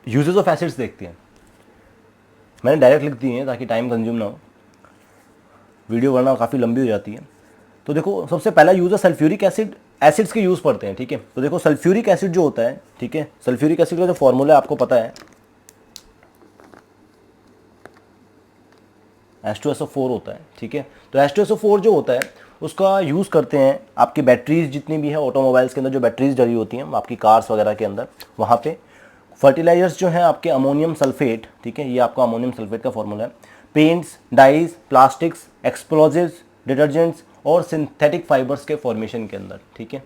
Uses of acids देखते हैं। मैंने डायरेक्ट लिख दी हैं ताकि टाइम कंज्यूम ना हो, वीडियो वरना काफ़ी लंबी हो जाती है। तो देखो सबसे पहला यूज़ है सल्फ्यूरिक एसिड, एसिड्स के यूज़ पढ़ते हैं, ठीक है। तो देखो सल्फ्यूरिक एसिड जो होता है, ठीक है, सल्फ्यूरिक एसिड का जो फॉर्मूला आपको पता है H2SO4 होता है, ठीक है। तो H2SO4 जो होता है उसका यूज़ करते हैं आपकी बैटरीज जितनी भी है, ऑटोमोबाइल्स के अंदर जो बैटरीज डली होती हैं आपकी कार्स वगैरह के अंदर, वहाँ पे फर्टिलाइजर्स जो हैं आपके अमोनियम सल्फेट, ठीक है, ये आपका अमोनियम सल्फेट का फॉर्मूला है। Paints, dyes, plastics, explosives, detergents और सिंथेटिक फाइबर्स के फॉर्मेशन के अंदर, ठीक है,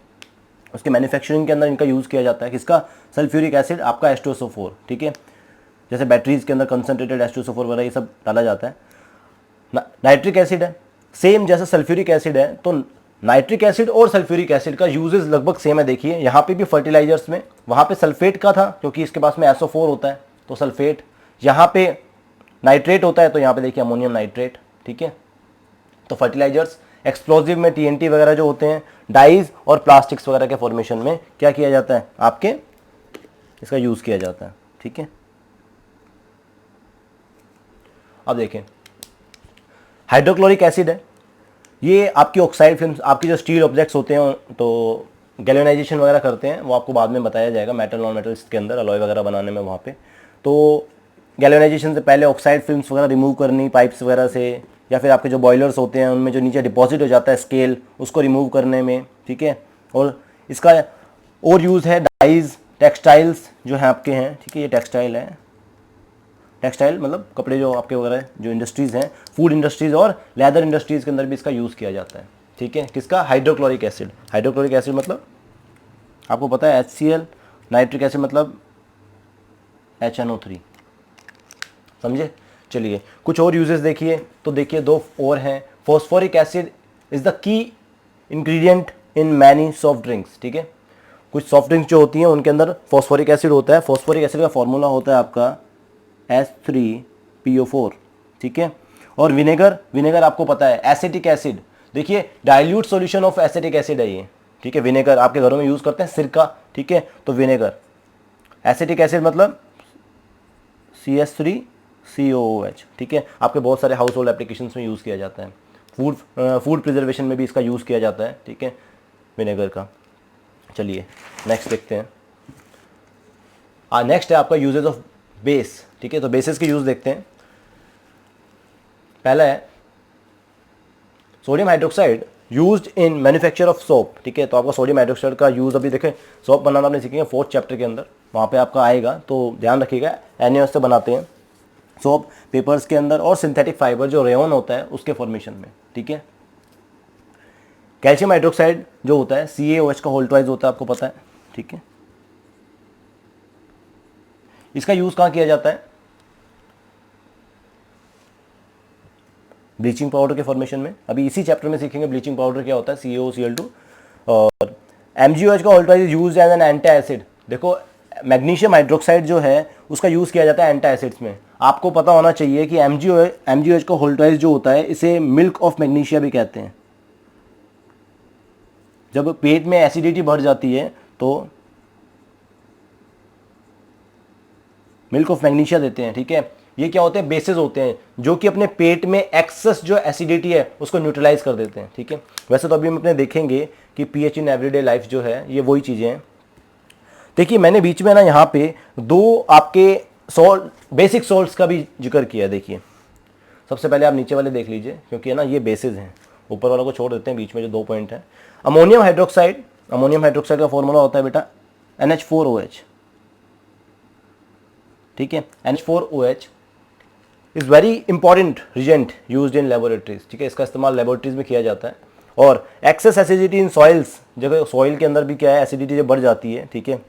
उसके मैन्युफैक्चरिंग के अंदर इनका यूज़ किया जाता है। किसका? सल्फ्यूरिक एसिड, आपका H2SO4, ठीक है। जैसे बैटरीज के अंदर कंसनट्रेटेड H2SO4 वगैरह ये सब डाला जाता है। नाइट्रिक एसिड है, सेम जैसे सल्फ्यूरिक एसिड है, तो नाइट्रिक एसिड और सल्फ्यूरिक एसिड का यूजेस लगभग सेम है। देखिए यहाँ पे भी फर्टिलाइजर्स में, वहाँ पे सल्फेट का था क्योंकि इसके पास में SO4 होता है तो सल्फेट, यहाँ पे नाइट्रेट होता है तो यहाँ पे देखिए अमोनियम नाइट्रेट, ठीक है। तो फर्टिलाइजर्स, एक्सप्लोजिव में TNT वगैरह जो होते हैं, डाइज और प्लास्टिक्स वगैरह के फॉर्मेशन में क्या किया जाता है, आपके इसका यूज़ किया जाता है, ठीक है। अब देखें हाइड्रोक्लोरिक एसिड है, ये आपकी ऑक्साइड फिल्म, आपकी जो स्टील ऑब्जेक्ट्स होते हैं तो गैल्वेनाइजेशन वगैरह करते हैं, वो आपको बाद में बताया जाएगा मेटल नॉन मेटल्स के अंदर अलॉय वगैरह बनाने में। वहाँ पे तो गैल्वेनाइजेशन से पहले ऑक्साइड फिल्म्स वगैरह रिमूव करनी पाइप्स वगैरह से, या फिर आपके जो बॉयलर्स होते हैं उनमें जो नीचे डिपॉजिट हो जाता है स्केल, उसको रिमूव करने में, ठीक है। और इसका और यूज़ है डाइज, टेक्सटाइल्स जो है आपके हैं, ठीक है, ये टेक्सटाइल है, टेक्सटाइल मतलब कपड़े जो आपके वगैरह जो इंडस्ट्रीज़ हैं, फूड इंडस्ट्रीज़ और लेदर इंडस्ट्रीज़ के अंदर भी इसका यूज़ किया जाता है, ठीक है। किसका? Hydrochloric acid. हाइड्रोक्लोरिक एसिड मतलब आपको पता है HCl, नाइट्रिक एसिड मतलब HNO3, समझे। चलिए कुछ और यूजेस देखिए, तो देखिए दो और हैं। Phosphoric acid is the key ingredient in many soft drinks, ठीक है। कुछ सॉफ्ट ड्रिंक्स जो होती हैं उनके अंदर फॉस्फोरिक एसिड होता है। फॉस्फोरिक एसिड का फॉर्मूला होता है आपका H3PO4, ठीक है। और विनेगर, विनेगर आपको पता है एसिटिक एसिड, देखिए dilute solution of acetic acid है ये, ठीक है। विनेगर आपके घरों में यूज़ करते हैं, सिरका, ठीक है। तो विनेगर, एसिटिक एसिड मतलब CH3COOH, ठीक है। आपके बहुत सारे हाउस होल्ड एप्लीकेशंस में यूज़ किया जाता है, फूड प्रिजर्वेशन में भी इसका यूज़ किया जाता है, ठीक है, विनेगर का। चलिए नेक्स्ट देखते हैं। नेक्स्ट है आपका यूजेज ऑफ बेस, ठीक है। तो बेसिस के यूज़ देखते हैं। पहला है sodium hydroxide used in manufacture of soap, ठीक है। तो आपका सोडियम हाइड्रोक्साइड का यूज़ अभी देखें, सोप बनाना आपने सीखेंगे 4th चैप्टर के अंदर, वहाँ पे आपका आएगा, तो ध्यान रखिएगा। NaOH से बनाते हैं सोप, पेपर्स के अंदर और सिंथेटिक फाइबर जो रेयन होता है उसके फॉर्मेशन में, ठीक है। कैल्शियम हाइड्रोक्साइड जो होता है CaOH का होल ट्वाइस होता है, आपको पता है, ठीक है। इसका यूज़ कहाँ किया जाता है? ब्लीचिंग पाउडर के फॉर्मेशन में। अभी इसी चैप्टर में सीखेंगे ब्लीचिंग पाउडर क्या होता है, CaOCl2। और MgOH का whole twice use as an anti acid. देखो मैग्नीशियम हाइड्रोक्साइड जो है उसका यूज़ किया जाता है एंटी एसिड्स में। आपको पता होना चाहिए कि MgOH का होल ट्वाइस जो होता है इसे मिल्क ऑफ मैग्नीशिया भी कहते हैं। जब पेट में एसिडिटी बढ़ जाती है तो मिल्क ऑफ मैग्नीशिया देते हैं, ठीक है। ये क्या होते हैं? बेसिस होते हैं जो कि अपने पेट में एक्सेस जो एसिडिटी है उसको न्यूट्रलाइज कर देते हैं, ठीक है। वैसे तो अभी हम अपने देखेंगे कि पीएच इन एवरीडे लाइफ जो है ये वही चीज़ें हैं। देखिए मैंने बीच में ना यहाँ पे दो आपके सॉल्ट, बेसिक सॉल्ट्स का भी जिक्र किया है। देखिए सबसे पहले आप नीचे वाले देख लीजिए क्योंकि है ना ये बेसिस हैं, ऊपर वालों को छोड़ देते हैं, बीच में जो 2 पॉइंट है। अमोनियम हाइड्रोक्साइड, अमोनियम हाइड्रोक्साइड का फॉर्मूला होता है बेटा NH4OH, ठीक है। NH4OH is very important reagent used in laboratories, ठीक है। इसका इस्तेमाल लेबोरेटरीज में किया जाता है। और एक्सेस एसिडिटी इन सॉइल्स, जगह सॉइल के अंदर भी क्या है एसिडिटी जब बढ़ जाती है, ठीक है,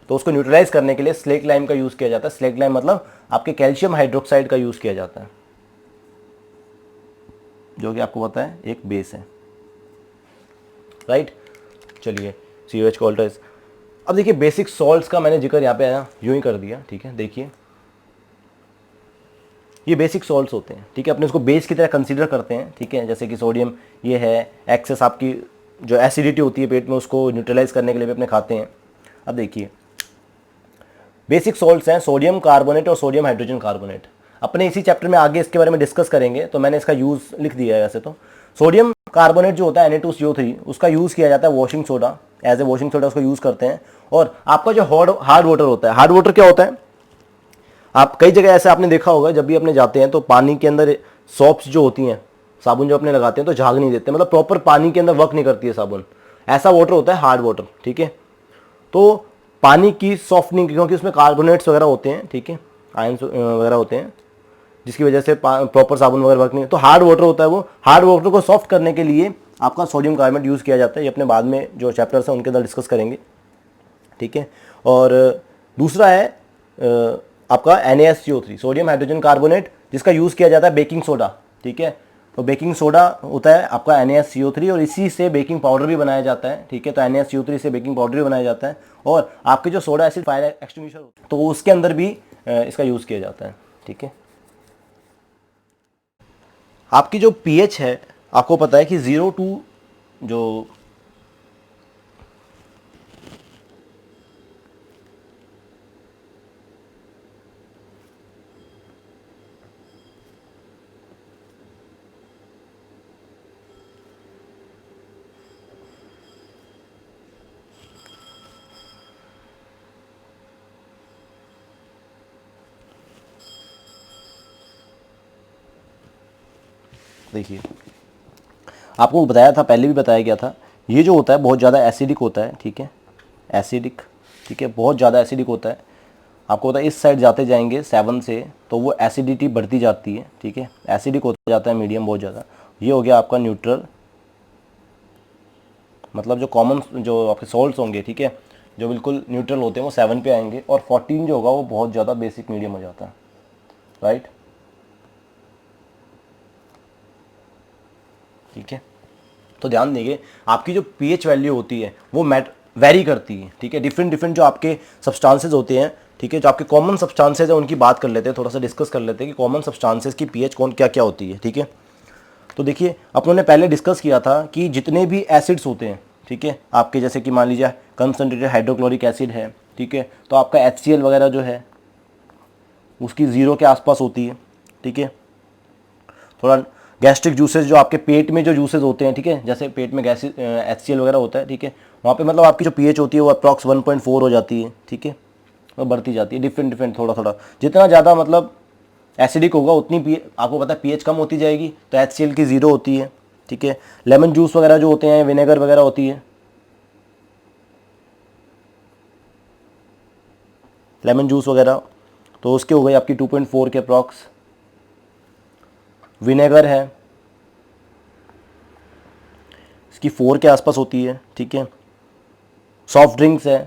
तो उसको न्यूट्रलाइज करने के लिए स्लेक लाइम का यूज़ किया जाता है। स्लेक लाइम मतलब आपके कैल्शियम हाइड्रोक्साइड का यूज़ किया जाता है जो कि आपको पता है एक बेस है, राइट। चलिए COH का ऑल्टर्स। अब देखिए बेसिक सॉल्ट्स का मैंने जिक्र यहाँ पे आया यूँ ही कर दिया, ठीक है। देखिए ये बेसिक सॉल्ट्स होते हैं, ठीक है, अपने उसको बेस की तरह कंसीडर करते हैं, ठीक है। जैसे कि सोडियम ये है, एक्सेस आपकी जो एसिडिटी होती है पेट में उसको न्यूट्रलाइज करने के लिए भी अपने खाते हैं। अब देखिए बेसिक सॉल्ट्स हैं सोडियम कार्बोनेट और सोडियम हाइड्रोजन कार्बोनेट। अपने इसी चैप्टर में आगे इसके बारे में डिस्कस करेंगे, तो मैंने इसका यूज़ लिख दिया है। वैसे तो सोडियम कार्बोनेट जो होता है Na2CO3, उसका यूज़ किया जाता है washing soda, as a washing soda उसको यूज़ करते हैं। और आपका जो हार्ड वाटर होता है, हार्ड वाटर क्या होता है, आप कई जगह ऐसे आपने देखा होगा, जब भी अपने जाते हैं तो पानी के अंदर सोप्स जो होती हैं, साबुन जो अपने लगाते हैं तो झाग नहीं देते, मतलब प्रॉपर पानी के अंदर वर्क नहीं करती है साबुन, ऐसा वाटर होता है हार्ड वाटर। ठीक है, तो पानी की सॉफ्टनिंग, क्योंकि उसमें कार्बोनेट्स वगैरह होते हैं, ठीक है, आयंस वगैरह होते हैं, जिसकी वजह से प्रॉपर साबुन वगैरह वर्क नहीं, तो हार्ड वाटर होता है। वो हार्ड वाटर को सॉफ्ट करने के लिए आपका सोडियम कार्बोनेट यूज़ किया जाता है। ये अपने बाद में जो चैप्टर्स हैं उनके अंदर डिस्कस करेंगे। ठीक है, और दूसरा है आपका NaSCO3, सोडियम हाइड्रोजन कार्बोनेट, जिसका यूज़ किया जाता है बेकिंग सोडा। ठीक है, तो बेकिंग सोडा होता है आपका NaSCO3 और इसी से बेकिंग पाउडर भी बनाया जाता है। ठीक है, तो NaSCO3 से बेकिंग पाउडर भी बनाया जाता है। और आपके जो सोडा एसिड फायर एक्सटिंग्विशर होता है, तो उसके अंदर भी इसका यूज़ किया जाता है। ठीक है, आपकी जो pH है, आपको पता है कि 0 टू जो देखिए, आपको बताया था, पहले भी बताया गया था, ये जो होता है बहुत ज़्यादा एसिडिक होता है। ठीक है, एसिडिक, ठीक है, बहुत ज़्यादा एसिडिक होता है। आपको पता है इस साइड जाते जाएंगे 7 से तो वो एसिडिटी बढ़ती जाती है। ठीक है, एसिडिक होता जाता है मीडियम बहुत ज़्यादा। ये हो गया आपका न्यूट्रल, मतलब जो कॉमन जो आपके सॉल्ट्स होंगे, ठीक है, जो बिल्कुल न्यूट्रल होते हैं वो 7 पे आएंगे। और 14 जो होगा वो बहुत ज़्यादा बेसिक मीडियम हो जाता है। राइट, ठीक है, तो ध्यान देंगे आपकी जो pH वैल्यू होती है वो वेरी करती है। ठीक है, डिफरेंट जो आपके सब्सटेंसेस होते हैं, ठीक है, जो आपके कॉमन सब्सटेंसेस हैं उनकी बात कर लेते हैं, थोड़ा सा डिस्कस कर लेते हैं कि कॉमन सब्सटेंसेस की pH कौन क्या क्या होती है। ठीक है, तो देखिए अपन ने पहले डिस्कस किया था कि जितने भी एसिड्स होते हैं, ठीक है, आपके जैसे कि मान लीजिए कंसनट्रेटेड हाइड्रोक्लोरिक एसिड है, ठीक है, तो आपका HCl वगैरह जो है उसकी 0 के आसपास होती है। ठीक है, थोड़ा गैस्ट्रिक जूसेस जो आपके पेट में जो जूसेस होते हैं, ठीक है, जैसे पेट में गैस HCl वगैरह होता है, ठीक है, वहाँ पे मतलब आपकी जो pH होती है वो अप्रॉक्स 1.4 हो जाती है। ठीक है, वो बढ़ती जाती है डिफरेंट थोड़ा थोड़ा, जितना ज़्यादा मतलब एसिडिक होगा उतनी आपको पता है pH कम होती जाएगी, तो HCl की 0 होती है। ठीक है, लेमन जूस वगैरह जो होते हैं, विनेगर वगैरह होती है, लेमन जूस वगैरह, तो उसके हो गई आपकी 2.4 के अप्रॉक्स। विनेगर है, इसकी 4 के आसपास होती है। ठीक है, सॉफ्ट ड्रिंक्स है,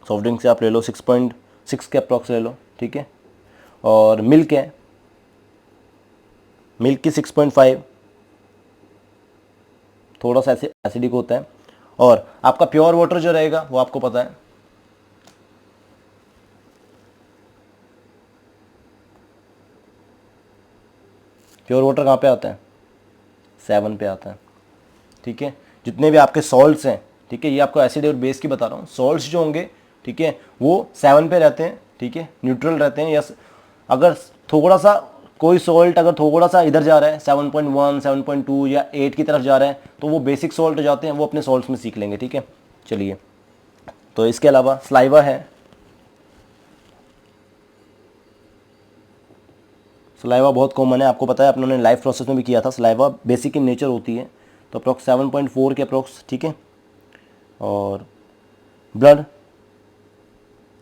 सॉफ्ट ड्रिंक से आप ले लो 6.6 के अप्रॉक्स ले लो। ठीक है, और मिल्क है, मिल्क की 6.5, थोड़ा सा ऐसे एसिडिक होता है। और आपका प्योर वाटर जो रहेगा वो आपको पता है, प्योर वाटर कहाँ पे आता है, 7 पे आता है। ठीक है, जितने भी आपके सॉल्ट्स हैं, ठीक है, ये आपको एसिड और बेस की बता रहा हूँ, सॉल्ट्स जो होंगे, ठीक है, वो 7 पे रहते हैं। ठीक है, न्यूट्रल रहते हैं। या अगर थोड़ा सा कोई सॉल्ट अगर थोड़ा सा इधर जा रहा है 7.1, 7.2 या 8 की तरफ जा रहा है, तो वो बेसिक सॉल्ट हो जाते हैं, वो अपने सॉल्ट्स में सीख लेंगे। ठीक है, चलिए, तो इसके अलावा स्लाइवा है, स्लाइवा बहुत कॉमन है, आपको पता है, अपने लाइफ प्रोसेस में भी किया था। स्लाइवा बेसिक इन नेचर होती है, तो अप्रॉक्स 7.4 के अप्रॉक्स। ठीक है, और ब्लड,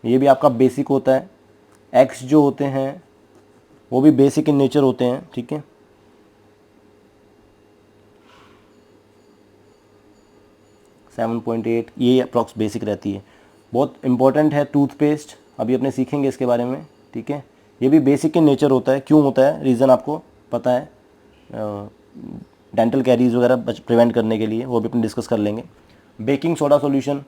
ये भी आपका बेसिक होता है। एग्स जो होते हैं वो भी बेसिक इन नेचर होते हैं। ठीक है, सेवन पॉइंट 8 ये अप्रॉक्स बेसिक रहती है। बहुत इंपॉर्टेंट है टूथपेस्ट, अभी अपने सीखेंगे इसके बारे में। ठीक है, ये भी बेसिक इन नेचर होता है। क्यों होता है, रीज़न आपको पता है, डेंटल कैरीज वगैरह प्रिवेंट करने के लिए, वो भी अपन डिस्कस कर लेंगे। बेकिंग सोडा सॉल्यूशन,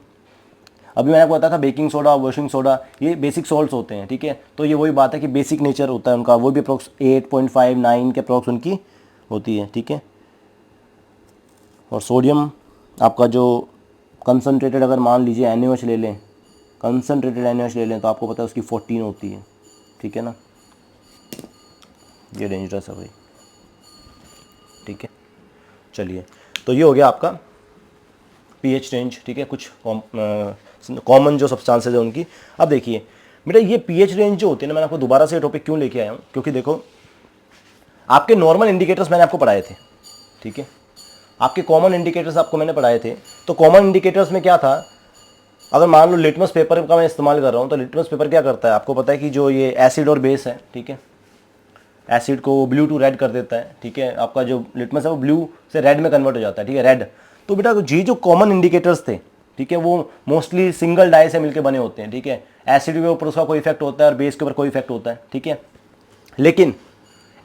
अभी मैंने आपको बताया था बेकिंग सोडा, वॉशिंग सोडा, ये बेसिक सॉल्ट्स होते हैं। ठीक है, तो ये वही बात है कि बेसिक नेचर होता है उनका, वो भी अप्रॉक्स 8.5, 9 के अप्रॉक्स उनकी होती है, ठीक है। और सोडियम आपका जो कंसनट्रेटेड, अगर मान लीजिए NaOH ले लें, कंसनट्रेटेड NaOH ले लें, तो आपको पता है उसकी 14 होती है, ठीक है ना। ये डेंजरस है भाई, ठीक है। चलिए, तो ये हो गया आपका पीएच रेंज, ठीक है। कुछ कॉमन जो सब्सटेंसेज है उनकी। अब देखिए बेटा, ये पीएच रेंज जो होती है ना, मैंने आपको दोबारा से ये टॉपिक क्यों लेके आया हूँ, क्योंकि देखो आपके नॉर्मल इंडिकेटर्स मैंने आपको पढ़ाए थे, ठीक है। आपके कॉमन इंडिकेटर्स आपको मैंने पढ़ाए थे। तो कॉमन इंडिकेटर्स में क्या था, अगर मान लो लिटमस पेपर का मैं इस्तेमाल कर रहा हूँ, तो लिटमस पेपर क्या करता है, आपको पता है कि जो ये एसिड और बेस है, ठीक है, एसिड को ब्लू टू रेड कर देता है, ठीक है। आपका जो लिटमस है वो ब्लू से रेड में कन्वर्ट हो जाता है, ठीक है, रेड। तो बेटा ये जो कॉमन इंडिकेटर्स थे, ठीक है, वो मोस्टली सिंगल डाई से मिलकर बने होते हैं, ठीक है। एसिड के ऊपर उसका कोई इफेक्ट होता है और बेस के ऊपर कोई इफेक्ट होता है, ठीक है। लेकिन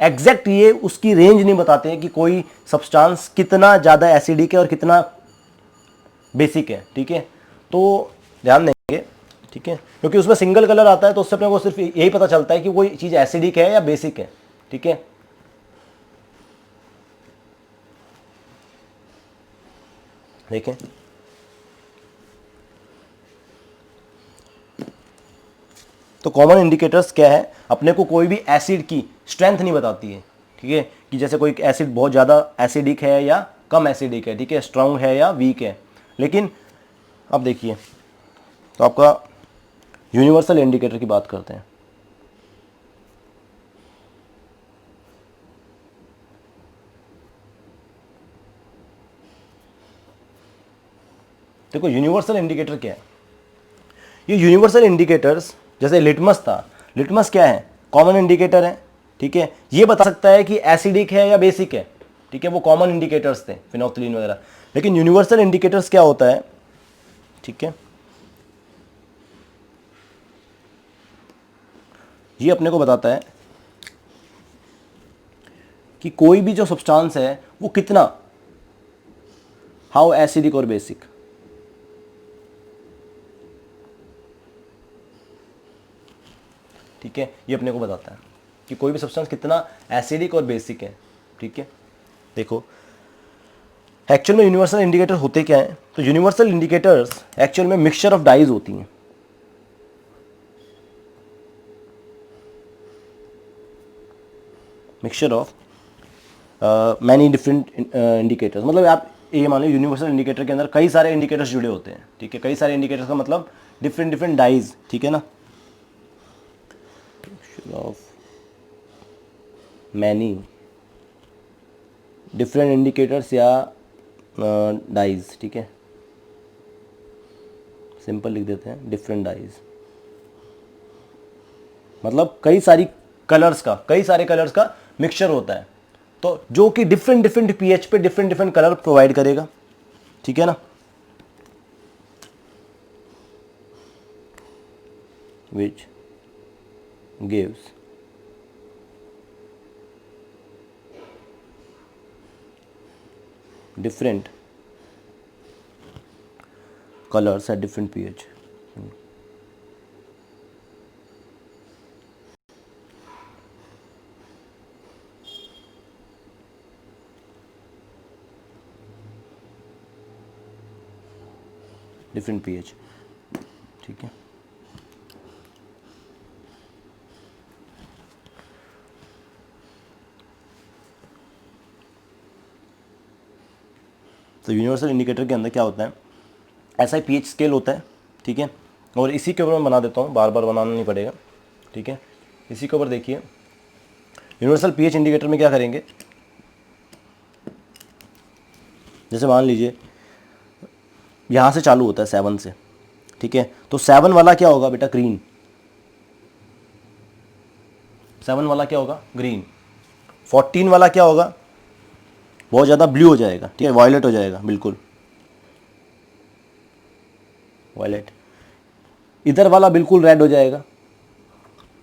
एग्जैक्ट ये उसकी रेंज नहीं बताते हैं कि कोई सब्सटेंस कितना ज़्यादा एसिडिक है और कितना बेसिक है, ठीक है। तो ध्यान देंगे, ठीक है, क्योंकि उसमें सिंगल कलर आता है, तो उससे अपने को सिर्फ यही पता चलता है कि कोई चीज़ एसिडिक है या बेसिक है, ठीक है। देखें, तो कॉमन इंडिकेटर्स क्या है, अपने को कोई भी एसिड की स्ट्रेंथ नहीं बताती है, ठीक है, कि जैसे कोई एसिड बहुत ज़्यादा एसिडिक है या कम एसिडिक है, ठीक है, स्ट्रांग है या वीक है। लेकिन अब देखिए, तो आपका यूनिवर्सल इंडिकेटर की बात करते हैं। देखो यूनिवर्सल इंडिकेटर क्या है, ये यूनिवर्सल इंडिकेटर्स जैसे लिटमस था, लिटमस क्या है, कॉमन इंडिकेटर है, ठीक है। ये बता सकता है कि एसिडिक है या बेसिक है, ठीक है, वो कॉमन इंडिकेटर्स थे, फिनोल्फथालीन वगैरह। लेकिन यूनिवर्सल इंडिकेटर्स क्या होता है, ठीक है, ये अपने को बताता है कि कोई भी जो सब्सटेंस है वो कितना, हाउ एसिडिक और बेसिक, ठीक है। ये अपने को बताता है कि कोई भी सब्सटेंस कितना एसिडिक और बेसिक है, ठीक है। देखो एक्चुअल में यूनिवर्सल इंडिकेटर होते क्या है, तो यूनिवर्सल इंडिकेटर्स एक्चुअल में मिक्सचर ऑफ डाइज होती हैं, mixture of many different indicators. मतलब आप ये मान लो यूनिवर्सल इंडिकेटर के अंदर कई सारे इंडिकेटर्स जुड़े होते हैं, ठीक है। कई सारे इंडिकेटर्स का मतलब डिफरेंट डिफरेंट डाइज, ठीक है ना, ऑफ मैनी डिफरेंट इंडिकेटर्स या डाइज, ठीक है, सिंपल लिख देते हैं डिफरेंट डाइज। मतलब कई सारी कलर्स का, कई सारे कलर्स का मिक्सचर होता है, तो जो कि डिफरेंट डिफरेंट पीएच पे डिफरेंट डिफरेंट कलर प्रोवाइड करेगा, ठीक है ना। Which gives different colors at different pH. Different pH, ठीक है। तो यूनिवर्सल इंडिकेटर के अंदर क्या होता है, ऐसा ही पीएच स्केल होता है, ठीक है। और इसी के ऊपर मैं बना देता हूँ, बार बार बनाना नहीं पड़ेगा, ठीक है। इसी के ऊपर देखिए, यूनिवर्सल पीएच इंडिकेटर में क्या करेंगे, जैसे मान लीजिए यहाँ से चालू होता है 7 से, ठीक है। तो 7 वाला क्या होगा बेटा, ग्रीन। 7 वाला क्या होगा, ग्रीन। 14 वाला क्या होगा, बहुत ज़्यादा ब्लू हो जाएगा, ठीक है, वायलेट हो जाएगा, बिल्कुल वायलेट। इधर वाला बिल्कुल रेड हो जाएगा,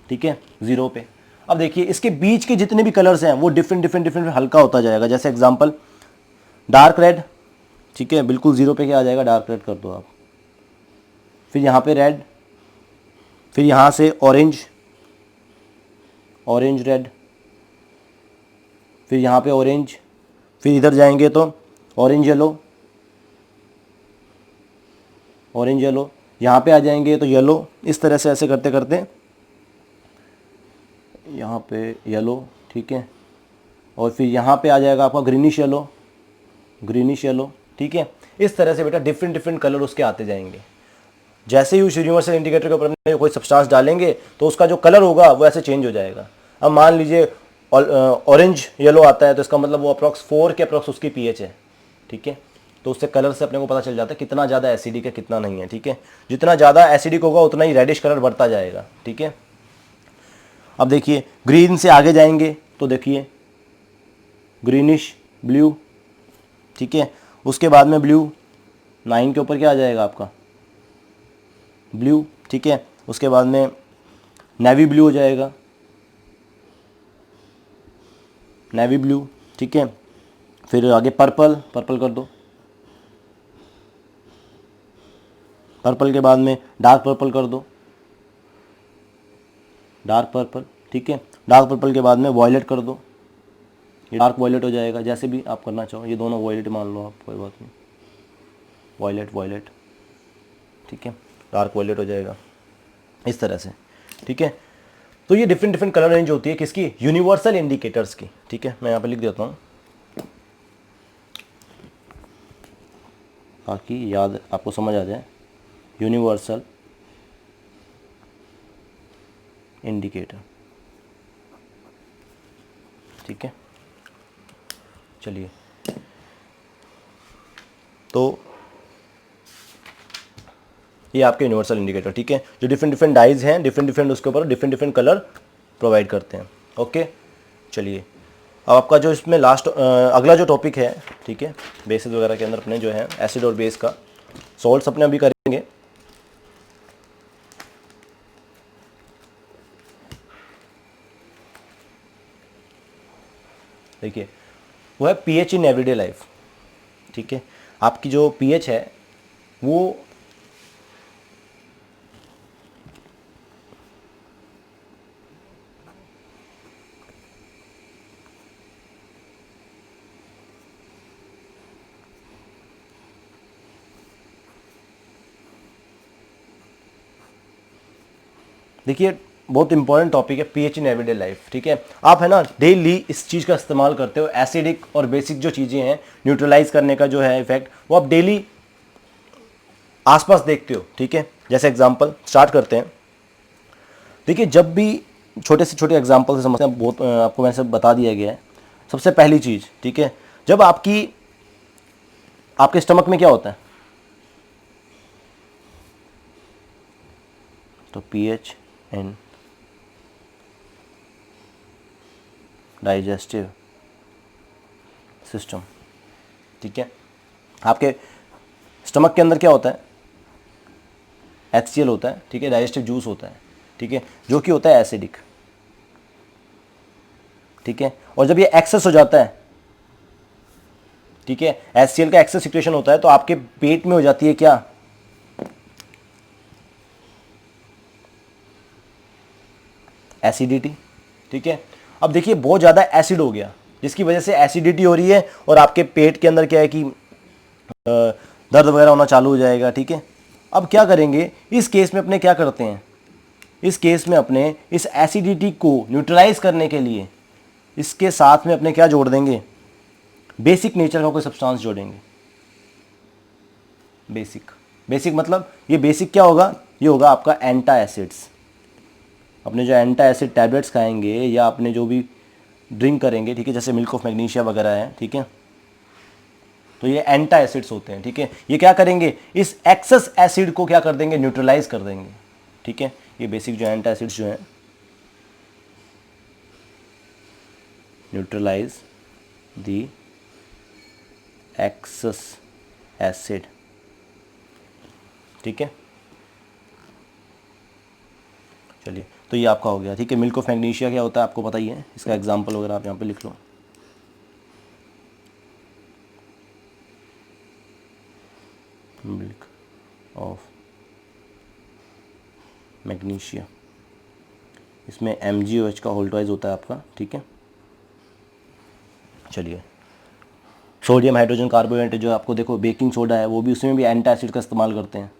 ठीक है, 0 पे। अब देखिए इसके बीच के जितने भी कलर्स हैं वो डिफरेंट डिफरेंट डिफरेंट हल्का होता जाएगा। जैसे एग्जांपल डार्क रेड, ठीक है, बिल्कुल 0 पे क्या आ जाएगा, डार्क रेड कर दो आप। फिर यहाँ पे रेड, फिर यहाँ से ऑरेंज, ऑरेंज रेड, फिर यहाँ पे ऑरेंज, फिर इधर जाएंगे तो ऑरेंज येलो, ऑरेंज येलो, यहाँ पे आ जाएंगे तो येलो, इस तरह से ऐसे करते करते यहाँ पे येलो, ठीक है, और फिर यहाँ पे आ जाएगा आपका ग्रीनिश येलो, ग्रीनिश येलो, ठीक है। इस तरह से बेटा डिफरेंट डिफरेंट कलर उसके आते जाएंगे। जैसे ही उस यूनिवर्सल इंडिकेटर के ऊपर अपने कोई सब्सटेंस डालेंगे तो उसका जो कलर होगा वो ऐसे चेंज हो जाएगा। अब मान लीजिए ऑरेंज येलो आता है तो इसका मतलब वो अप्रॉक्स 4 के अप्रॉक्स उसकी पीएच है, ठीक है। तो उससे कलर से अपने को पता चल जाता है कितना ज़्यादा एसिडिक है कितना नहीं है, ठीक है। जितना ज़्यादा एसिडिक होगा उतना ही रेडिश कलर बढ़ता जाएगा, ठीक है। अब देखिए ग्रीन से आगे जाएंगे तो देखिए ग्रीनिश ब्लू, ठीक है। उसके बाद में ब्लू 9 के ऊपर क्या आ जाएगा आपका ब्लू, ठीक है। उसके बाद में नेवी ब्लू हो जाएगा, नेवी ब्लू, ठीक है। फिर आगे पर्पल, पर्पल कर दो, पर्पल के बाद में डार्क पर्पल कर दो, डार्क पर्पल, ठीक है। डार्क पर्पल के बाद में वॉयलेट कर दो, ये डार्क वॉयलेट हो जाएगा, जैसे भी आप करना चाहो, ये दोनों वॉयलेट मान लो आप, कोई बात नहीं, वॉयलेट वॉयलेट, ठीक है, डार्क वॉयलेट हो जाएगा इस तरह से, ठीक है। तो ये डिफरेंट डिफरेंट कलर रेंज होती है किसकी, यूनिवर्सल इंडिकेटर्स की, ठीक है। मैं यहाँ पे लिख देता हूँ ताकि याद आपको समझ आ जाए, यूनिवर्सल इंडिकेटर, ठीक है। चलिए तो ये आपके यूनिवर्सल इंडिकेटर, ठीक है, जो डिफरेंट डिफरेंट डाइज हैं, डिफरेंट डिफरेंट उसके ऊपर डिफरेंट डिफरेंट कलर प्रोवाइड करते हैं, ओके। चलिए अब आपका जो इसमें लास्ट अगला जो टॉपिक है, ठीक है, बेसिस वगैरह के अंदर अपने जो है एसिड और बेस का, सॉल्ट्स अपने अभी करेंगे। देखिए वो है पीएच इन एवरीडे लाइफ, ठीक है। आपकी जो पीएच है वो देखिए बहुत इंपॉर्टेंट टॉपिक है पीएच इन एवरीडे लाइफ, ठीक है। आप है ना डेली इस चीज़ का इस्तेमाल करते हो, एसिडिक और बेसिक जो चीज़ें हैं न्यूट्रलाइज करने का जो है इफेक्ट, वो आप डेली आसपास देखते हो, ठीक है। जैसे एग्जांपल स्टार्ट करते हैं। देखिए जब भी छोटे से छोटे एग्जांपल से समझते हैं, बहुत आपको वैसे बता दिया गया है। सबसे पहली चीज़, ठीक है, जब आपके स्टमक में क्या होता है, तो पीएच इन डाइजेस्टिव सिस्टम, ठीक है। आपके स्टमक के अंदर क्या होता है, HCl होता है, ठीक है, डाइजेस्टिव जूस होता है, ठीक है, जो कि होता है एसिडिक, ठीक है। और जब ये एक्सेस हो जाता है, ठीक है, HCl का एक्सेस सिक्रेशन होता है तो आपके पेट में हो जाती है क्या, एसिडिटी, ठीक है। अब देखिए बहुत ज़्यादा एसिड हो गया जिसकी वजह से एसिडिटी हो रही है और आपके पेट के अंदर क्या है कि दर्द वगैरह होना चालू हो जाएगा, ठीक है। अब क्या करेंगे इस केस में, अपने क्या करते हैं इस केस में, अपने इस एसिडिटी को न्यूट्रलाइज करने के लिए इसके साथ में अपने क्या जोड़ देंगे, बेसिक नेचर का कोई सब्सटेंस जोड़ेंगे। बेसिक, बेसिक मतलब ये बेसिक क्या होगा, ये होगा आपका एंटा एसिड्स। अपने जो एंटा एसिड टैबलेट्स खाएंगे या अपने जो भी ड्रिंक करेंगे, ठीक है, जैसे मिल्क ऑफ मैग्नीशिया वगैरह है, ठीक है, तो ये एंटा एसिड्स होते हैं, ठीक है। ये क्या करेंगे, इस एक्सेस एसिड को क्या कर देंगे, न्यूट्रलाइज कर देंगे, ठीक है। ये बेसिक जो एंटा एसिड्स जो हैं, न्यूट्रलाइज द एक्सेस एसिड, ठीक है। चलिए तो ये आपका हो गया, ठीक है। मिल्क ऑफ मैग्नीशिया क्या होता है आपको पता ही है, इसका एग्जांपल वगैरह आप यहाँ पे लिख लो। मिल्क ऑफ मैग्नीशिया, इसमें MgOH का होल्टवाइज होता है आपका, ठीक है। चलिए, सोडियम हाइड्रोजन कार्बोनेट जो आपको देखो बेकिंग सोडा है वो भी, उसमें भी एंटासिड का इस्तेमाल करते हैं,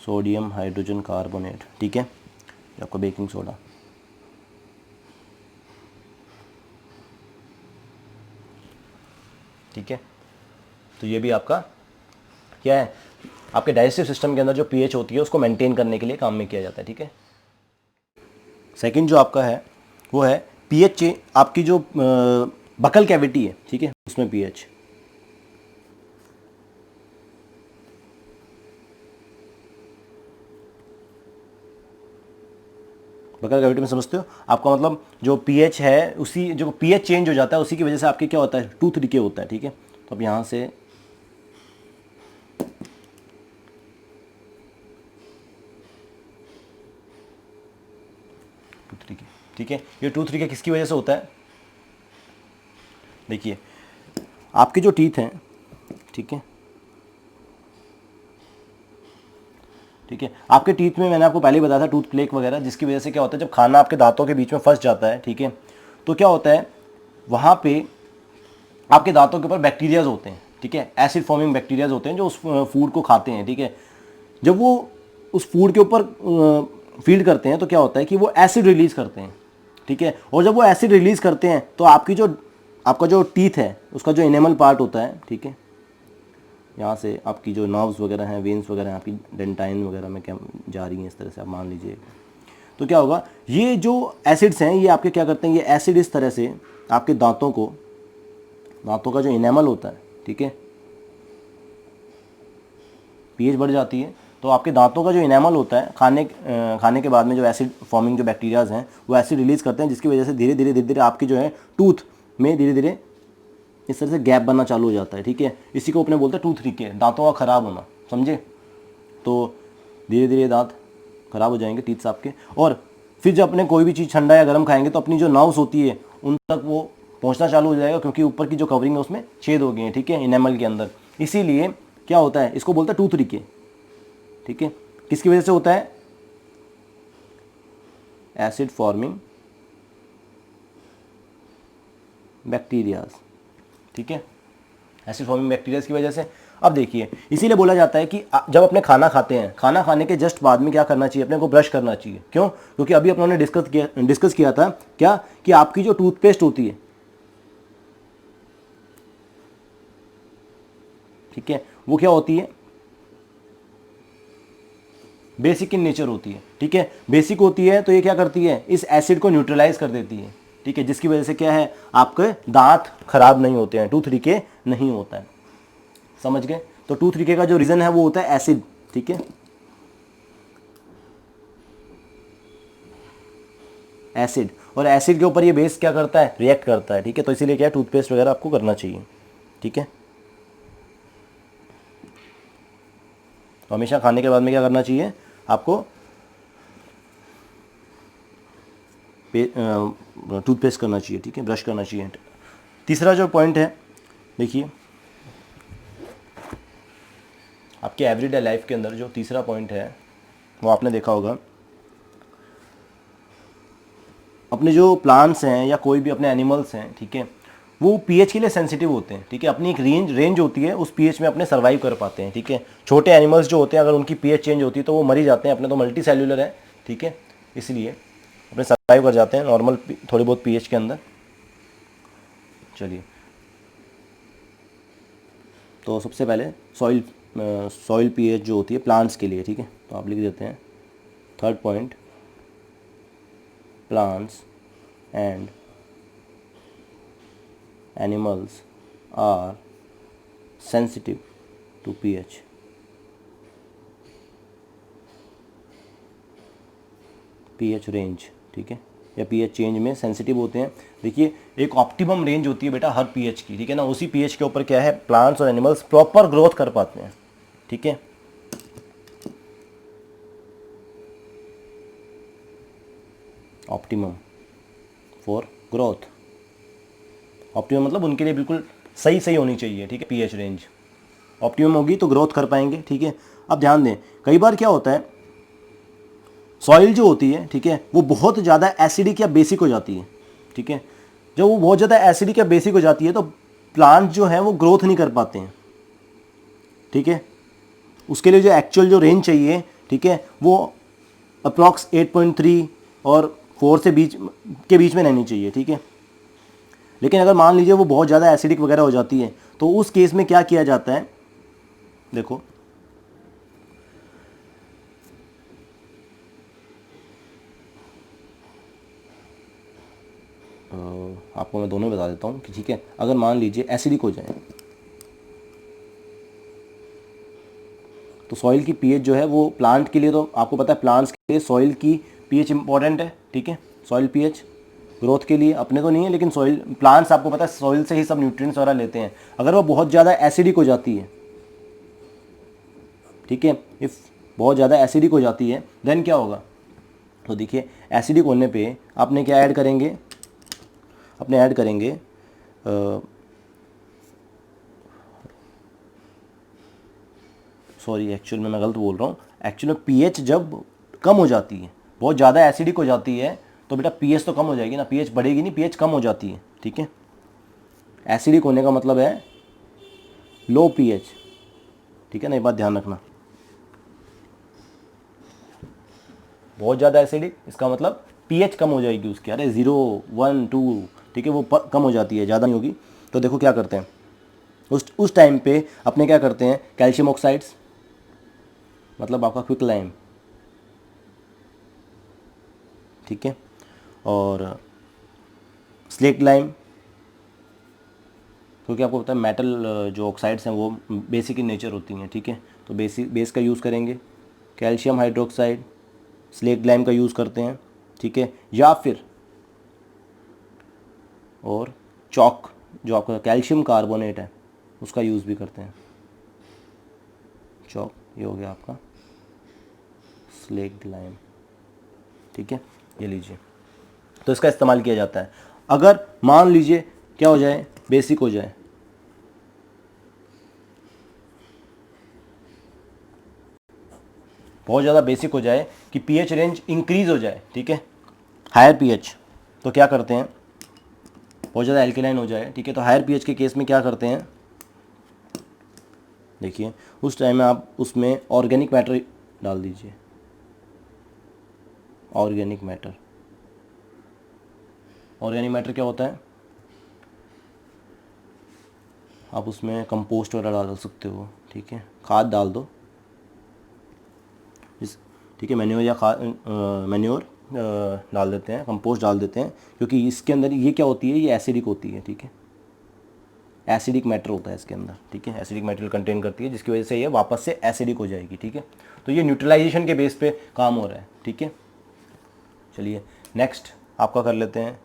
सोडियम हाइड्रोजन कार्बोनेट, ठीक है, ये आपका बेकिंग सोडा। ठीक है, तो ये भी आपका क्या है, आपके डाइजेस्टिव सिस्टम के अंदर जो पीएच होती है उसको मेंटेन करने के लिए काम में किया जाता है। ठीक है, सेकंड जो आपका है वो है पीएच, आपकी जो बकल कैविटी है, ठीक है, उसमें पीएच। बकल कैविटी में समझते हो, आपका मतलब जो पीएच है, उसी जो पीएच चेंज हो जाता है उसी की वजह से आपके क्या होता है, टूथ डिके होता है। ठीक है, तो अब यहाँ से टूथ डिके, ठीक है, ये टूथ डिके किसकी वजह से होता है, देखिए आपके जो टीथ हैं, ठीक है, ठीक है, आपके टीथ में मैंने आपको पहले ही बताया था टूथ प्लेक वगैरह, जिसकी वजह से क्या होता है, जब खाना आपके दांतों के बीच में फंस जाता है, ठीक है, तो क्या होता है, वहाँ पे आपके दांतों के ऊपर बैक्टीरियाज होते हैं, ठीक है, एसिड फॉर्मिंग बैक्टीरियाज होते हैं जो उस फूड को खाते हैं। ठीक है, जब वो उस फूड के ऊपर फीड करते हैं तो क्या होता है कि वो एसिड रिलीज़ करते हैं। ठीक है, और जब वो एसिड रिलीज़ करते हैं तो आपका जो टीथ है उसका जो इनेमल पार्ट होता है, ठीक है, यहाँ से आपकी जो नर्व्स वगैरह हैं, वेन्स वगैरह हैं, आपकी डेंटाइन वगैरह में क्या जा रही हैं, इस तरह से आप मान लीजिए, तो क्या होगा, ये जो एसिड्स हैं ये आपके क्या करते हैं, ये एसिड इस तरह से आपके दांतों का जो इनेमल होता है, ठीक है, पीएच बढ़ जाती है तो आपके दांतों का जो इनेमल होता है, खाने के बाद में जो एसिड फॉर्मिंग जो बैक्टीरियाज हैं वो एसिड रिलीज़ करते हैं, जिसकी वजह से धीरे धीरे आपकी जो है टूथ में धीरे धीरे इस तरह से गैप बनना चालू हो जाता है। ठीक है, इसी को अपने बोलते हैं टूथ डिके, दांतों का ख़राब होना, समझे, तो धीरे धीरे दांत ख़राब हो जाएंगे, टीथ्स आपके, और फिर जब अपने कोई भी चीज़ ठंडा या गर्म खाएंगे तो अपनी जो नर्व्स होती है उन तक वो पहुंचना चालू हो जाएगा, क्योंकि ऊपर की जो कवरिंग है उसमें छेद हो गए हैं, ठीक है, इनेमल के अंदर, इसीलिए क्या होता है, इसको बोलते हैं टूथ डिके। ठीक है, किसकी वजह से होता है, एसिड फॉर्मिंग बैक्टीरियाज, ठीक है, एसिड फॉर्मिंग बैक्टीरियाज की वजह से। अब देखिए, इसीलिए बोला जाता है कि जब अपने खाना खाते हैं, खाना खाने के जस्ट बाद में क्या करना चाहिए, अपने को ब्रश करना चाहिए। क्यों? क्योंकि अभी अपनों ने डिस्कस किया था क्या, कि आपकी जो टूथपेस्ट होती है, ठीक है, वो क्या होती है, बेसिक इन नेचर होती है। ठीक है, बेसिक होती है तो ये क्या करती है, इस एसिड को न्यूट्रलाइज कर देती है। ठीक है, जिसकी वजह से क्या है, आपके दांत खराब नहीं होते हैं, टूथ डिके नहीं होता है, समझ गए। तो टूथ डिके का जो रीजन है वो होता है एसिड। ठीक है, एसिड, और एसिड के ऊपर ये बेस क्या करता है, रिएक्ट करता है। ठीक है, तो इसीलिए क्या है, टूथपेस्ट वगैरह आपको करना चाहिए। ठीक है, तो हमेशा खाने के बाद में क्या करना चाहिए आपको, टूथपेस्ट करना चाहिए। ठीक है, ब्रश करना चाहिए। तीसरा जो पॉइंट है, देखिए आपके एवरीडे लाइफ के अंदर जो तीसरा पॉइंट है वो आपने देखा होगा, अपने जो प्लांट्स हैं या कोई भी अपने एनिमल्स हैं, ठीक है, वो पीएच के लिए सेंसिटिव होते हैं। ठीक है, अपनी एक रेंज होती है, उस पीएच में अपने सर्वाइव कर पाते हैं। ठीक है, छोटे एनिमल्स जो होते हैं अगर उनकी पीएच चेंज होती है तो वो मर ही जाते हैं, अपने तो मल्टी सेल्यूलर है। ठीक है, इसलिए अपने सर्वाइव कर जाते हैं नॉर्मल थोड़ी बहुत पीएच के अंदर। चलिए, तो सबसे पहले सॉइल पीएच जो होती है प्लांट्स के लिए, ठीक है, तो आप लिख देते हैं third point, plants and animals are sensitive to pH। pH range, ठीक है, या pH चेंज में सेंसिटिव होते हैं। देखिए, एक ऑप्टिमम रेंज होती है बेटा हर pH की, ठीक है ना, उसी pH के ऊपर क्या है, प्लांट्स और एनिमल्स प्रॉपर ग्रोथ कर पाते हैं। ठीक है, ऑप्टिमम फॉर ग्रोथ, ऑप्टिमम मतलब उनके लिए बिल्कुल सही होनी चाहिए। ठीक है, पीएच रेंज ऑप्टिमम होगी तो ग्रोथ कर पाएंगे। ठीक है, अब ध्यान दें, कई बार क्या होता है, सॉइल जो होती है, ठीक है, वो बहुत ज़्यादा एसिडिक या बेसिक हो जाती है। ठीक है, जब वो बहुत ज़्यादा एसिडिक या बेसिक हो जाती है तो प्लांट जो है वो ग्रोथ नहीं कर पाते हैं, ठीक है। उसके लिए जो एक्चुअल जो रेंज चाहिए, ठीक है, वो अप्रॉक्स 8.3 और 4 से बीच में रहनी चाहिए, ठीक है। लेकिन अगर मान लीजिए वो बहुत ज़्यादा एसिडिक वगैरह हो जाती है तो उस केस में क्या किया जाता है, देखो आपको मैं दोनों बता देता हूँ कि ठीक है, अगर मान लीजिए एसिडिक हो जाए तो सॉइल की पीएच जो है वो प्लांट के लिए, तो आपको पता है प्लांट्स के लिए सॉइल की पीएच इंपॉर्टेंट है, ठीक है। सॉइल पीएच ग्रोथ के लिए अपने को नहीं है, लेकिन सॉइल, प्लांट्स आपको पता है सॉइल से ही सब न्यूट्रिएंट्स वगैरह लेते हैं। अगर वो बहुत ज़्यादा एसिडिक हो जाती है, ठीक है, इफ़ बहुत ज़्यादा एसिडिक हो जाती है देन क्या होगा, तो देखिए एसिडिक होने पे आपने क्या ऐड करेंगे, अपने ऐड करेंगे सॉरी एक्चुअल में मैं गलत बोल रहा हूँ। एक्चुअल में पीएच जब कम हो जाती है, बहुत ज़्यादा एसिडिक हो जाती है तो बेटा पीएच तो कम हो जाएगी ना, पीएच बढ़ेगी नहीं, पीएच कम हो जाती है, ठीक है। एसिडिक होने का मतलब है लो पीएच, ठीक है ना, ये बात ध्यान रखना। बहुत ज़्यादा एसिडिक इसका मतलब पीएच कम हो जाएगी उसकी, अरे 0, 1, 2, ठीक है, वो कम हो जाती है, ज़्यादा नहीं होगी। तो देखो क्या करते हैं उस टाइम पे अपने क्या करते हैं, कैल्शियम ऑक्साइड्स मतलब आपका क्विक लाइम, ठीक है, और स्लेक्ट लाइम, क्योंकि आपको पता है मेटल जो ऑक्साइड्स हैं वो बेसिक इन नेचर होती हैं, ठीक है। तो बेस का यूज़ करेंगे, कैल्शियम हाइड्रोक्साइड, स्लेक्ट लाइम का यूज़ करते हैं, ठीक है, या फिर और चॉक जो आपका कैल्शियम कार्बोनेट है उसका यूज़ भी करते हैं। चॉक ये हो गया आपका स्लेक्ट लाइम, ठीक है, ये लीजिए। तो इसका इस्तेमाल किया जाता है अगर मान लीजिए क्या हो जाए, बेसिक हो जाए, बहुत ज़्यादा बेसिक हो जाए कि पीएच रेंज इंक्रीज हो जाए, ठीक है, हायर पीएच, तो क्या करते हैं, बहुत ज़्यादा एल्केलाइन हो जाए, ठीक है, तो हायर पीएच के केस में क्या करते हैं, देखिए उस टाइम में आप उसमें ऑर्गेनिक मैटर डाल दीजिए, ऑर्गेनिक मैटर। ऑर्गेनिक मैटर क्या होता है, आप उसमें कंपोस्ट वगैरह डाल सकते हो, ठीक है, खाद डाल दो, ठीक है, मैन्योर या मैन्योर डाल देते हैं, कंपोस्ट डाल देते हैं, क्योंकि इसके अंदर ये क्या होती है, ये एसिडिक होती है, ठीक है, एसिडिक मैटर होता है इसके अंदर, ठीक है, एसिडिक मटेरियल कंटेन करती है जिसकी वजह से ये वापस से एसिडिक हो जाएगी, ठीक है। तो ये न्यूट्रलाइजेशन के बेस पे काम हो रहा है, ठीक है। चलिए नेक्स्ट आपका कर लेते हैं,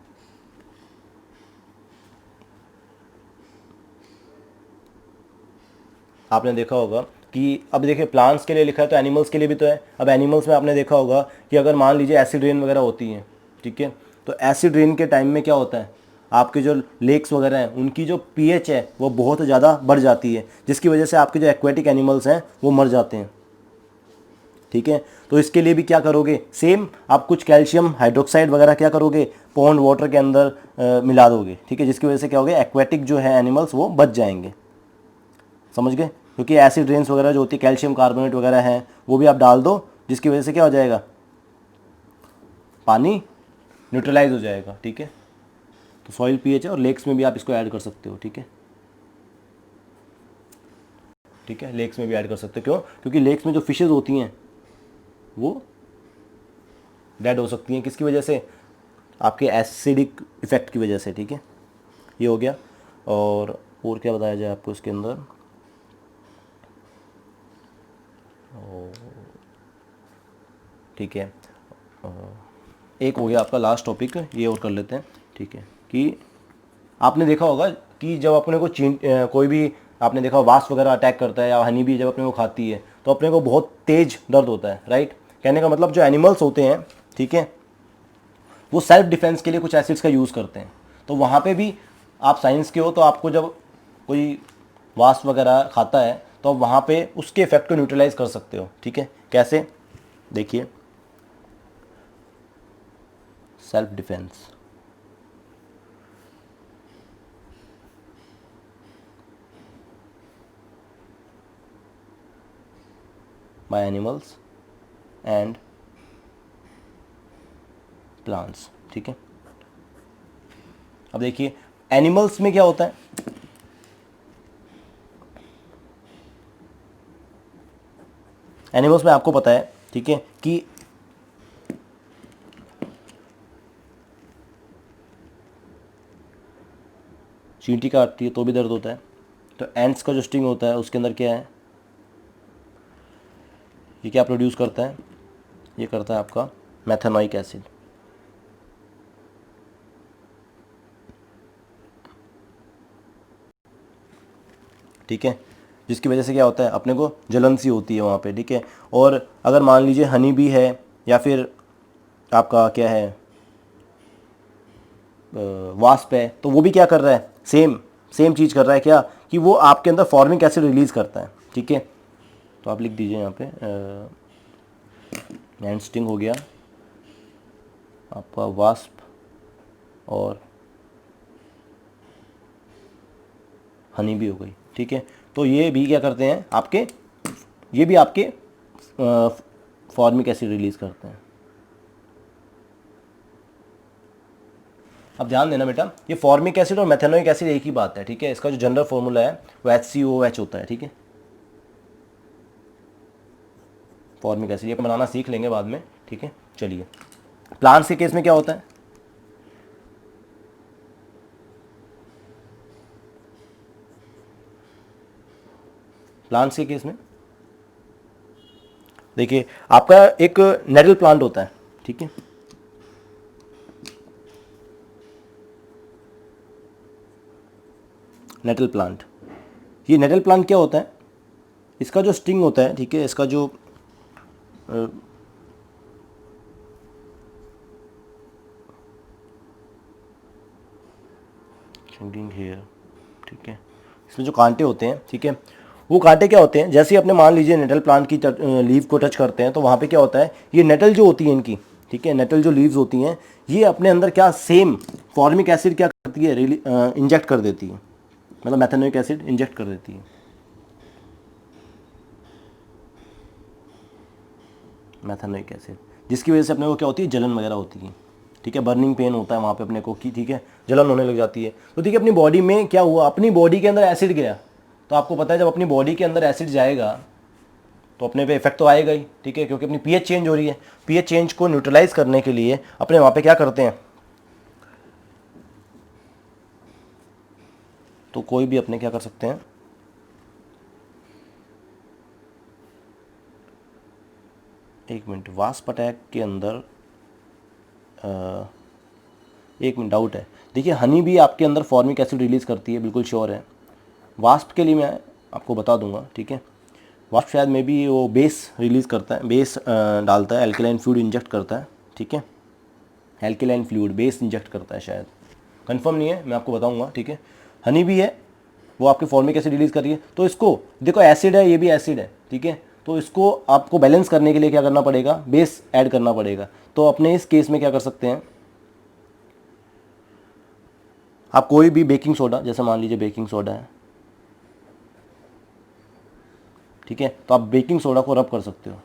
आपने देखा होगा कि अब देखिए प्लांट्स के लिए लिखा है तो एनिमल्स के लिए भी तो है। अब एनिमल्स में आपने देखा होगा कि अगर मान लीजिए एसिड रेन वगैरह होती हैं, ठीक है, तो एसिड रेन के टाइम में क्या होता है, आपके जो लेक्स वगैरह हैं उनकी जो पीएच है वो बहुत ज़्यादा बढ़ जाती है, जिसकी वजह से आपके जो एक्वेटिक एनिमल्स हैं वो मर जाते हैं, ठीक है। तो इसके लिए भी क्या करोगे, सेम आप कुछ कैल्शियम हाइड्रोक्साइड वगैरह क्या करोगे, पॉन्ड वाटर के अंदर मिला दोगे, ठीक है, जिसकी वजह से क्या होगा, एक्वेटिक जो है एनिमल्स वो बच जाएंगे, समझ गए। क्योंकि एसिड रेन्स वगैरह जो होती है, कैल्शियम कार्बोनेट वगैरह है, वो भी आप डाल दो, जिसकी वजह से क्या हो जाएगा, पानी न्यूट्रलाइज हो जाएगा, ठीक है। तो सॉइल पीएच है और लेक्स में भी आप इसको ऐड कर सकते हो, ठीक है, ठीक है, लेक्स में भी ऐड कर सकते हो। क्यों, क्योंकि लेक्स में जो फिशेज होती हैं वो डेड हो सकती हैं, किसकी वजह से, आपके एसिडिक इफेक्ट की वजह से, ठीक है, ये हो गया। और क्या बताया जाए आपको इसके अंदर, ठीक है, एक हो गया आपका लास्ट टॉपिक, ये और कर लेते हैं, ठीक है, कि आपने देखा होगा कि जब अपने को कोई भी आपने देखा वास्प वगैरह अटैक करता है या हनी भी जब अपने को खाती है तो अपने को बहुत तेज दर्द होता है, राइट। कहने का मतलब जो एनिमल्स होते हैं, ठीक है, वो सेल्फ डिफेंस के लिए कुछ एसिड्स का यूज़ करते हैं। तो वहाँ पे भी आप साइंस के हो तो आपको जब कोई वास्प वगैरह खाता है तो वहाँ पे उसके इफेक्ट को न्यूट्रलाइज कर सकते हो, ठीक है, कैसे, देखिए self defence, by animals and plants. ठीक है, अब देखिए एनिमल्स में क्या होता है, एनिमल्स में आपको पता है, ठीक है, कि चींटी काटती है तो भी दर्द होता है। तो एंट्स का जो स्टिंग होता है उसके अंदर क्या है, ये क्या प्रोड्यूस करता है, ये करता है आपका मेथेनोइक एसिड। ठीक है, जिसकी वजह से क्या होता है, अपने को जलन सी होती है वहाँ पे। ठीक है, और अगर मान लीजिए हनी भी है या फिर आपका क्या है वास्प है, तो वो भी क्या कर रहा है, सेम सेम चीज़ कर रहा है क्या, कि वो आपके अंदर फॉर्मिक एसिड रिलीज़ करता है। ठीक है, तो आप लिख दीजिए यहाँ पे एंड स्टिंग हो गया आपका वास्प और हनी भी हो गई। ठीक है, तो ये भी क्या करते हैं आपके, ये भी आपके फॉर्मिक एसिड रिलीज़ करते हैं। अब ध्यान देना बेटा, ये फॉर्मिक एसिड और मेथेनोइक एसिड एक ही बात है। ठीक है, इसका जो जनरल फॉर्मूला है वो HCOOH होता है। ठीक है, फॉर्मिक एसिड ये बनाना सीख लेंगे बाद में। ठीक है, चलिए प्लांट्स के केस में क्या होता है, प्लांट्स के केस में देखिए आपका एक नेडल प्लांट होता है। ठीक है, नेटल प्लांट, ये नेटल प्लांट क्या होता है, इसका जो स्टिंग होता है, ठीक है, इसका जो हेयर, ठीक है, इसमें जो कांटे होते हैं, ठीक है, वो कांटे क्या होते हैं, जैसे ही अपने मान लीजिए नेटल प्लांट की लीव को टच करते हैं तो वहाँ पे क्या होता है, ये नेटल जो होती है इनकी, ठीक है, नेटल जो लीव्स होती हैं ये अपने अंदर क्या सेम फॉर्मिक एसिड क्या करती है, इंजेक्ट कर देती है, मतलब मेथेनोइक एसिड इंजेक्ट कर देती है, मेथेनोइक एसिड, जिसकी वजह से अपने को क्या होती है, जलन वगैरह होती है। ठीक है, बर्निंग पेन होता है वहाँ पे अपने को कि ठीक है, जलन होने लग जाती है। तो ठीक है, अपनी बॉडी में क्या हुआ, अपनी बॉडी के अंदर एसिड गया, तो आपको पता है जब अपनी बॉडी के अंदर एसिड जाएगा तो अपने पे इफेक्ट तो आएगा ही। ठीक है, क्योंकि अपनी पीएच चेंज हो रही है, पीएच चेंज को न्यूट्रलाइज करने के लिए अपने वहाँ पे क्या करते हैं, तो कोई भी अपने क्या कर सकते हैं, एक मिनट, वास्प अटैक के अंदर एक मिनट डाउट है, देखिए हनी भी आपके अंदर फॉर्मिक एसिड रिलीज़ करती है, बिल्कुल श्योर है। वास्प के लिए मैं आपको बता दूंगा। ठीक है, वास्प शायद में भी वो बेस रिलीज़ करता है, बेस डालता है, एल्केलाइन फ्लूइड इंजेक्ट करता है। ठीक है, एल्केलाइन फ्लूइड बेस इंजेक्ट करता है शायद, कंफर्म नहीं है, मैं आपको बताऊंगा। ठीक है, हनी भी है, वो आपके फॉर्मिक एसिड रिलीज़ कर रही है, तो इसको देखो एसिड है, ये भी एसिड है। ठीक है, तो इसको आपको बैलेंस करने के लिए क्या करना पड़ेगा, बेस ऐड करना पड़ेगा। तो अपने इस केस में क्या कर सकते हैं, आप कोई भी बेकिंग सोडा, जैसे मान लीजिए बेकिंग सोडा है, ठीक है, तो आप बेकिंग सोडा को रब कर सकते हो,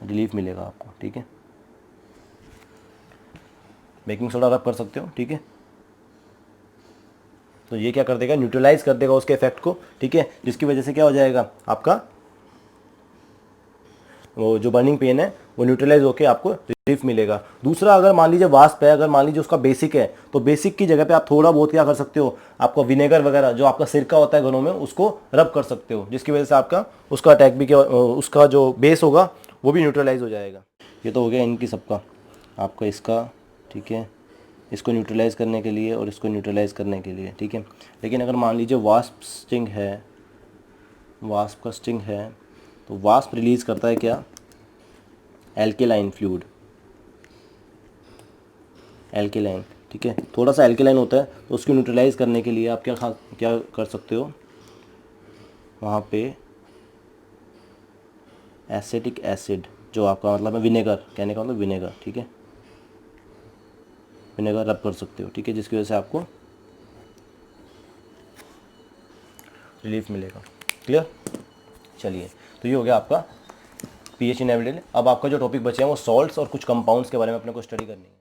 रिलीफ मिलेगा आपको। ठीक है, बेकिंग सोडा रब कर सकते हो। ठीक है, तो ये क्या कर देगा, न्यूट्रलाइज कर देगा उसके इफेक्ट को। ठीक है, जिसकी वजह से क्या हो जाएगा, आपका वो जो बर्निंग पेन है वो न्यूट्रलाइज होकर आपको रिलीफ मिलेगा। दूसरा, अगर मान लीजिए वास्प है, अगर मान लीजिए उसका बेसिक है, तो बेसिक की जगह पे आप थोड़ा बहुत क्या कर सकते हो, आपका विनेगर वगैरह जो आपका सिरका होता है घरों में, उसको रब कर सकते हो, जिसकी वजह से आपका उसका अटैक भी क्या, उसका जो बेस होगा वो भी न्यूट्रलाइज हो जाएगा। ये तो हो गया इनकी सबका, आपका इसका, ठीक है, इसको न्यूट्रलाइज करने के लिए और इसको न्यूट्रलाइज करने के लिए। ठीक है, लेकिन अगर मान लीजिए वास्प स्टिंग है, वास्प का स्टिंग है, तो वास्प रिलीज़ करता है क्या, एल्केलाइन फ्लूइड, एल्केलाइन। ठीक है, थोड़ा सा एल्केलाइन होता है, तो उसको न्यूट्रलाइज करने के लिए आप क्या कर सकते हो, वहाँ पे एसिटिक एसिड, जो आपका मतलब है विनेगर, कहने का मतलब विनेगर, ठीक है, विनेगर रब कर सकते हो। ठीक है, जिसकी वजह से आपको रिलीफ मिलेगा। क्लियर। चलिए, तो ये हो गया आपका पीएच इनएविटेबल। अब आपका जो टॉपिक बचे हैं वो सॉल्ट्स और कुछ कंपाउंड्स के बारे में अपने को स्टडी करनी है।